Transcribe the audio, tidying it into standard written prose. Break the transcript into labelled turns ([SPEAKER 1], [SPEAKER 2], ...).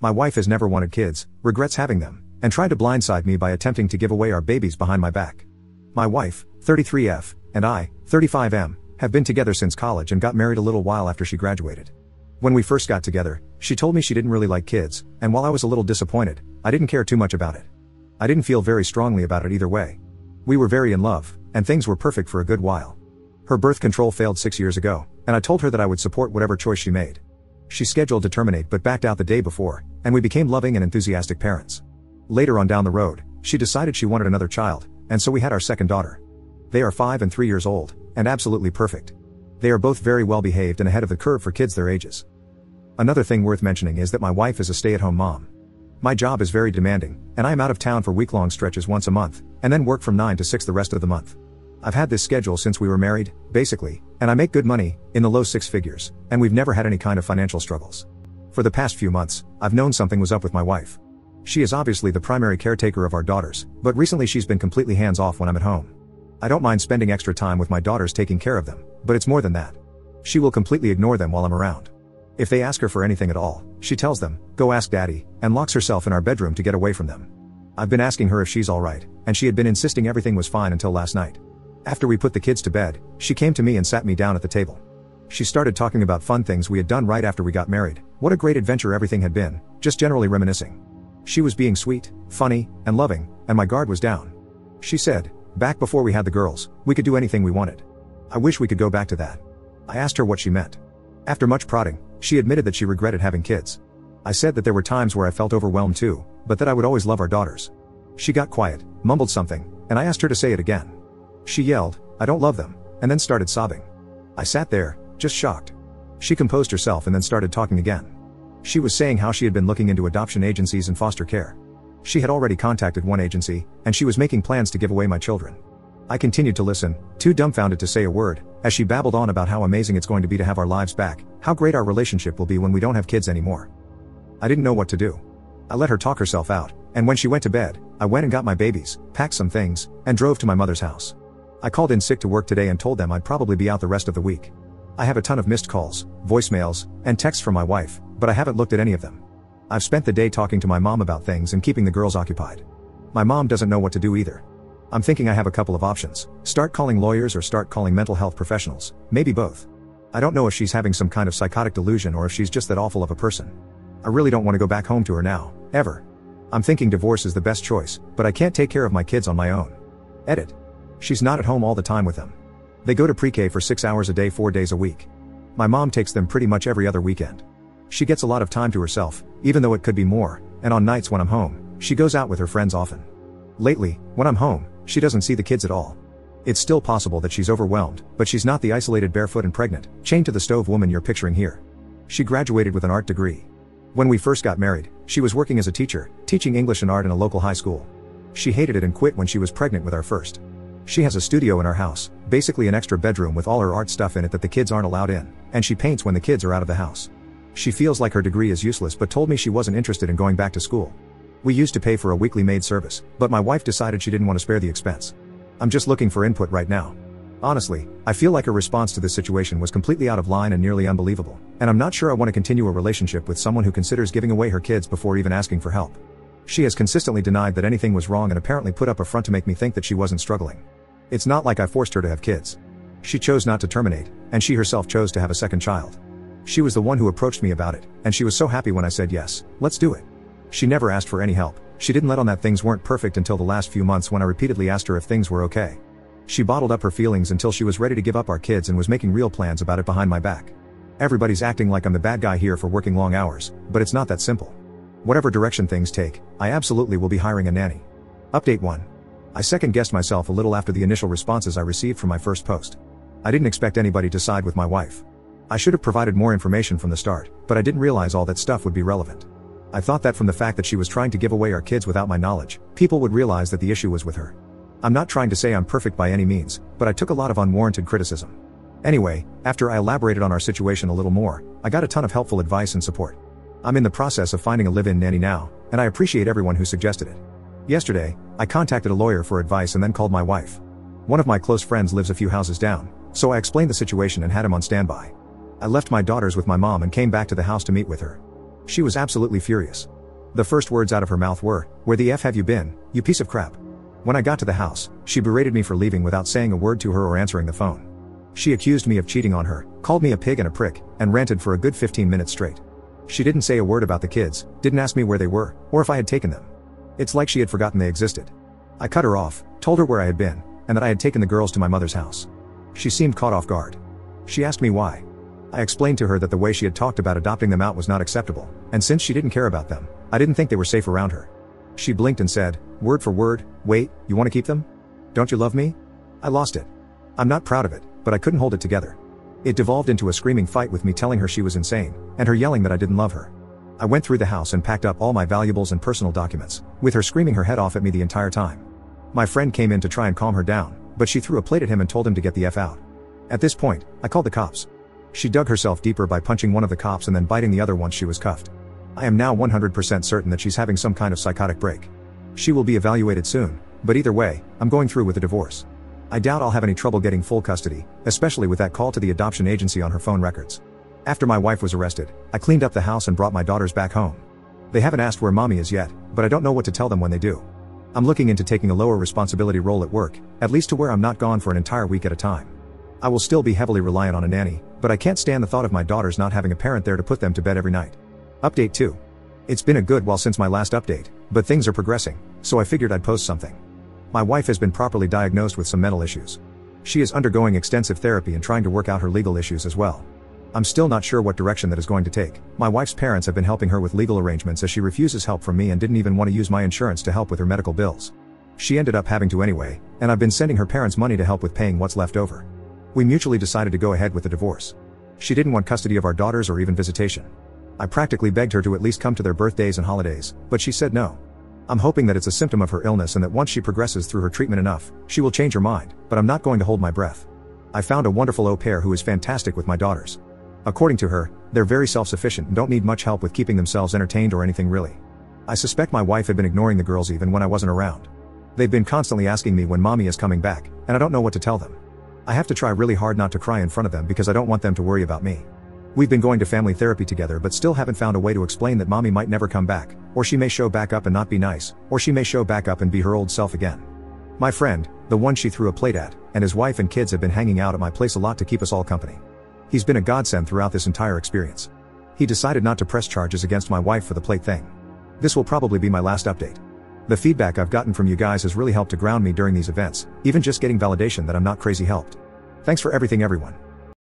[SPEAKER 1] My wife has never wanted kids, regrets having them, and tried to blindside me by attempting to give away our babies behind my back. My wife, 33F, and I, 35M, have been together since college and got married a little while after she graduated. When we first got together, she told me she didn't really like kids, and while I was a little disappointed, I didn't care too much about it. I didn't feel very strongly about it either way. We were very in love, and things were perfect for a good while. Her birth control failed 6 years ago, and I told her that I would support whatever choice she made. She scheduled to terminate but backed out the day before, and we became loving and enthusiastic parents. Later on down the road, she decided she wanted another child, and so we had our second daughter. They are 5 and 3 years old, and absolutely perfect. They are both very well behaved and ahead of the curve for kids their ages. Another thing worth mentioning is that my wife is a stay-at-home mom. My job is very demanding, and I am out of town for week-long stretches once a month, and then work from 9 to 6 the rest of the month. I've had this schedule since we were married, basically, and I make good money, in the low 6 figures, and we've never had any kind of financial struggles. For the past few months, I've known something was up with my wife. She is obviously the primary caretaker of our daughters, but recently she's been completely hands-off when I'm at home. I don't mind spending extra time with my daughters taking care of them, but it's more than that. She will completely ignore them while I'm around. If they ask her for anything at all, she tells them, "Go ask Daddy," and locks herself in our bedroom to get away from them. I've been asking her if she's alright, and she had been insisting everything was fine until last night. After we put the kids to bed, she came to me and sat me down at the table. She started talking about fun things we had done right after we got married, what a great adventure everything had been, just generally reminiscing. She was being sweet, funny, and loving, and my guard was down. She said, "Back before we had the girls, we could do anything we wanted. I wish we could go back to that." I asked her what she meant. After much prodding, she admitted that she regretted having kids. I said that there were times where I felt overwhelmed too, but that I would always love our daughters. She got quiet, mumbled something, and I asked her to say it again. She yelled, "I don't love them," and then started sobbing. I sat there, just shocked. She composed herself and then started talking again. She was saying how she had been looking into adoption agencies and foster care. She had already contacted one agency, and she was making plans to give away my children. I continued to listen, too dumbfounded to say a word, as she babbled on about how amazing it's going to be to have our lives back, how great our relationship will be when we don't have kids anymore. I didn't know what to do. I let her talk herself out, and when she went to bed, I went and got my babies, packed some things, and drove to my mother's house. I called in sick to work today and told them I'd probably be out the rest of the week. I have a ton of missed calls, voicemails, and texts from my wife, but I haven't looked at any of them. I've spent the day talking to my mom about things and keeping the girls occupied. My mom doesn't know what to do either. I'm thinking I have a couple of options: start calling lawyers or start calling mental health professionals, maybe both. I don't know if she's having some kind of psychotic delusion or if she's just that awful of a person. I really don't want to go back home to her now, ever. I'm thinking divorce is the best choice, but I can't take care of my kids on my own. Edit. She's not at home all the time with them. They go to pre-K for 6 hours a day 4 days a week. My mom takes them pretty much every other weekend. She gets a lot of time to herself, even though it could be more, and on nights when I'm home, she goes out with her friends often. Lately, when I'm home, she doesn't see the kids at all. It's still possible that she's overwhelmed, but she's not the isolated barefoot and pregnant, chained to the stove woman you're picturing here. She graduated with an art degree. When we first got married, she was working as a teacher, teaching English and art in a local high school. She hated it and quit when she was pregnant with our first. She has a studio in our house, basically an extra bedroom with all her art stuff in it that the kids aren't allowed in, and she paints when the kids are out of the house. She feels like her degree is useless but told me she wasn't interested in going back to school. We used to pay for a weekly maid service, but my wife decided she didn't want to spare the expense. I'm just looking for input right now. Honestly, I feel like her response to this situation was completely out of line and nearly unbelievable, and I'm not sure I want to continue a relationship with someone who considers giving away her kids before even asking for help. She has consistently denied that anything was wrong and apparently put up a front to make me think that she wasn't struggling. It's not like I forced her to have kids. She chose not to terminate, and she herself chose to have a second child. She was the one who approached me about it, and she was so happy when I said yes, let's do it. She never asked for any help. She didn't let on that things weren't perfect until the last few months when I repeatedly asked her if things were okay. She bottled up her feelings until she was ready to give up our kids and was making real plans about it behind my back. Everybody's acting like I'm the bad guy here for working long hours, but it's not that simple. Whatever direction things take, I absolutely will be hiring a nanny. Update 1. I second-guessed myself a little after the initial responses I received from my first post. I didn't expect anybody to side with my wife. I should have provided more information from the start, but I didn't realize all that stuff would be relevant. I thought that from the fact that she was trying to give away our kids without my knowledge, people would realize that the issue was with her. I'm not trying to say I'm perfect by any means, but I took a lot of unwarranted criticism. Anyway, after I elaborated on our situation a little more, I got a ton of helpful advice and support. I'm in the process of finding a live-in nanny now, and I appreciate everyone who suggested it. Yesterday, I contacted a lawyer for advice and then called my wife. One of my close friends lives a few houses down, so I explained the situation and had him on standby. I left my daughters with my mom and came back to the house to meet with her. She was absolutely furious. The first words out of her mouth were, "Where the F have you been, you piece of crap?" When I got to the house, she berated me for leaving without saying a word to her or answering the phone. She accused me of cheating on her, called me a pig and a prick, and ranted for a good 15 minutes straight. She didn't say a word about the kids, didn't ask me where they were, or if I had taken them. It's like she had forgotten they existed. I cut her off, told her where I had been, and that I had taken the girls to my mother's house. She seemed caught off guard. She asked me why. I explained to her that the way she had talked about adopting them out was not acceptable, and since she didn't care about them, I didn't think they were safe around her. She blinked and said, word for word, "Wait, you want to keep them? Don't you love me?" I lost it. I'm not proud of it, but I couldn't hold it together. It devolved into a screaming fight with me telling her she was insane, and her yelling that I didn't love her. I went through the house and packed up all my valuables and personal documents, with her screaming her head off at me the entire time. My friend came in to try and calm her down, but she threw a plate at him and told him to get the F out. At this point, I called the cops. She dug herself deeper by punching one of the cops and then biting the other once she was cuffed. I am now 100% certain that she's having some kind of psychotic break. She will be evaluated soon, but either way, I'm going through with a divorce. I doubt I'll have any trouble getting full custody, especially with that call to the adoption agency on her phone records. After my wife was arrested, I cleaned up the house and brought my daughters back home. They haven't asked where mommy is yet, but I don't know what to tell them when they do. I'm looking into taking a lower responsibility role at work, at least to where I'm not gone for an entire week at a time. I will still be heavily reliant on a nanny, but I can't stand the thought of my daughters not having a parent there to put them to bed every night. Update 2. It's been a good while since my last update, but things are progressing, so I figured I'd post something. My wife has been properly diagnosed with some mental issues. She is undergoing extensive therapy and trying to work out her legal issues as well. I'm still not sure what direction that is going to take. My wife's parents have been helping her with legal arrangements as she refuses help from me and didn't even want to use my insurance to help with her medical bills. She ended up having to anyway, and I've been sending her parents money to help with paying what's left over. We mutually decided to go ahead with the divorce. She didn't want custody of our daughters or even visitation. I practically begged her to at least come to their birthdays and holidays, but she said no. I'm hoping that it's a symptom of her illness and that once she progresses through her treatment enough, she will change her mind, but I'm not going to hold my breath. I found a wonderful au pair who is fantastic with my daughters. According to her, they're very self-sufficient and don't need much help with keeping themselves entertained or anything really. I suspect my wife had been ignoring the girls even when I wasn't around. They've been constantly asking me when mommy is coming back, and I don't know what to tell them. I have to try really hard not to cry in front of them because I don't want them to worry about me. We've been going to family therapy together but still haven't found a way to explain that mommy might never come back, or she may show back up and not be nice, or she may show back up and be her old self again. My friend, the one she threw a plate at, and his wife and kids have been hanging out at my place a lot to keep us all company. He's been a godsend throughout this entire experience. He decided not to press charges against my wife for the plate thing. This will probably be my last update. The feedback I've gotten from you guys has really helped to ground me during these events, even just getting validation that I'm not crazy helped. Thanks for everything everyone.